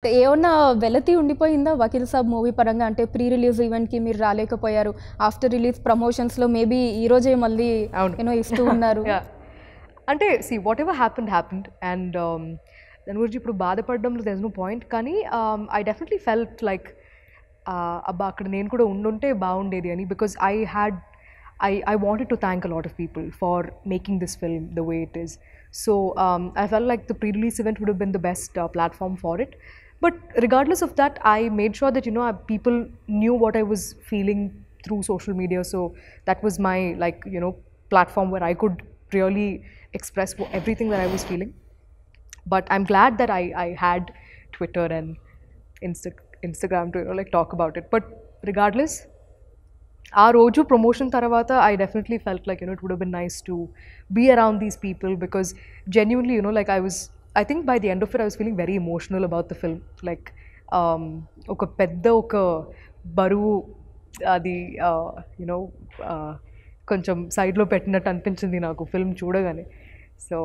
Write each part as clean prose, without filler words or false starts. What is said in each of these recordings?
ఏమన్నా వెలతి ఉండిపోయిందా వకీల్ సాబ్ మూవీ పరంగా? అంటే ప్రీ రిలీజ్ ఈవెంట్‌కి మీరు రాలేకపోయారు. ఆఫ్టర్ రిలీజ్ ప్రమోషన్స్‌లో మేబీ ఈ రోజే మళ్ళీ ఇస్తూ ఉన్నారు. అంటే వాట్ ఎవర్ హ్యాపెండ్ అండ్ దాని గురించి ఇప్పుడు బాధపడడంలో దేర్ ఇస్ నో పాయింట్. కానీ ఐ డెఫినెట్లీ ఫెల్ట్ లైక్ అబ్బా అక్కడ నేను కూడా ఉండుంటే బాగుండేది అని. Because I wanted to thank a lot of people for making this film the way it is. So I felt like the pre-release event would have been the best platform for it. But regardless of that, I made sure that people knew what I was feeling through social media. So that was my platform where I could really express everything that I was feeling. But I'm glad that I had Twitter and Instagram to talk about it. But regardless, ఆ రోజు promotion తర్వాత I definitely felt like it would have been nice to be around these people, because genuinely I think by the end of it I was feeling very emotional about the film. Like ఒక బరువు అది కొంచెం సైడ్లో పెట్టినట్టు అనిపించింది నాకు film చూడగానే. So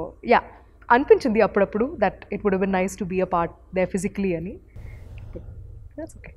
అనిపించింది అప్పుడప్పుడు that it would have been nice to be a part there physically అని. But that's okay.